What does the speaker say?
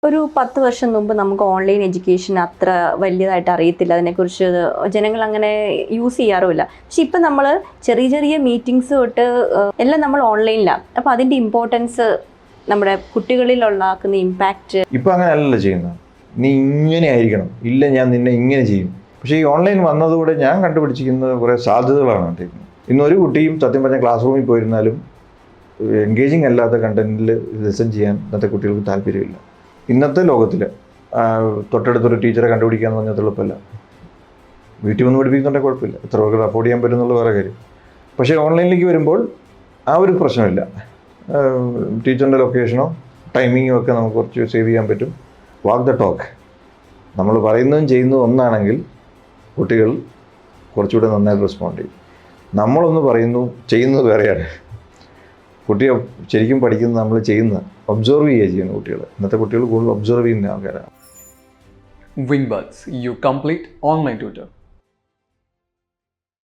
ഒരു 10 വർഷം മുമ്പ് നമുക്ക് ഓൺലൈൻ എഡ്യൂക്കേഷൻ അത്ര വലിയതായിട്ട് അറിയത്തില്ല, അതിനെക്കുറിച്ച് ജനങ്ങൾ അങ്ങനെ യൂസ് ചെയ്യാറുമില്ല. പക്ഷെ ഇപ്പം നമ്മൾ ചെറിയ ചെറിയ മീറ്റിങ്സ് തൊട്ട് എല്ലാം നമ്മൾ ഓൺലൈനിലാണ്. അപ്പോൾ അതിൻ്റെ ഇമ്പോർട്ടൻസ് നമ്മുടെ കുട്ടികളിൽ ഉണ്ടാക്കുന്ന ഇമ്പാക്റ്റ് ഇപ്പം അങ്ങനെ അല്ലല്ലോ ചെയ്യുന്നത്. നീ ഇങ്ങനെ ആയിരിക്കണം, ഇല്ല ഞാൻ നിന്നെ ഇങ്ങനെ ചെയ്യും. പക്ഷേ ഈ ഓൺലൈൻ വന്നതുകൂടെ ഞാൻ കണ്ടുപിടിച്ചിരിക്കുന്നത് കുറേ സാധ്യതകളാണ് കണ്ടിരിക്കുന്നത്. ഇന്നൊരു കുട്ടിയും സത്യം പറഞ്ഞ ക്ലാസ് റൂമിൽ പോയിരുന്നാലും എൻഗേജിങ് അല്ലാത്ത കണ്ടന്റിൽ ലെസൺ ചെയ്യാൻ ഇന്നത്തെ കുട്ടികൾക്ക് താല്പര്യമില്ല. ഇന്നത്തെ ലോകത്തിൽ തൊട്ടടുത്തൊരു ടീച്ചറെ കണ്ടുപിടിക്കുക എന്ന് പറഞ്ഞാൽ എളുപ്പമല്ല. വീട്ടിൽ വന്ന് പഠിപ്പിക്കുന്നുണ്ടെങ്കിൽ കുഴപ്പമില്ല, എത്ര പേർക്ക് അഫോർഡ് ചെയ്യാൻ പറ്റും എന്നുള്ള വേറെ കാര്യം. പക്ഷേ ഓൺലൈനിലേക്ക് വരുമ്പോൾ ആ ഒരു പ്രശ്നമില്ല. ടീച്ചറിൻ്റെ ലൊക്കേഷനോ ടൈമിങ്ങോ ഒക്കെ നമുക്ക് കുറച്ച് സേവ് ചെയ്യാൻ പറ്റും. വാക്ക് ദ ടോക്ക്, നമ്മൾ പറയുന്നതും ചെയ്യുന്നതും ഒന്നാണെങ്കിൽ കുട്ടികൾ കുറച്ചുകൂടെ നന്നായിട്ട് റെസ്പോണ്ട് ചെയ്യും. നമ്മളൊന്ന് പറയുന്നു, ചെയ്യുന്നത് വേറെയാണ്. കുട്ടിയെ ശരിക്കും പഠിക്കുന്നത് നമ്മൾ ചെയ്യുന്ന ഒബ്സർവ് ചെയ്യുന്ന കുട്ടികൾ. ഇന്നത്തെ കുട്ടികൾ കൂടുതൽ ഒബ്സർവ് ചെയ്യുന്ന ആൾക്കാരാണ്. Wingbuds, your complete online tutor.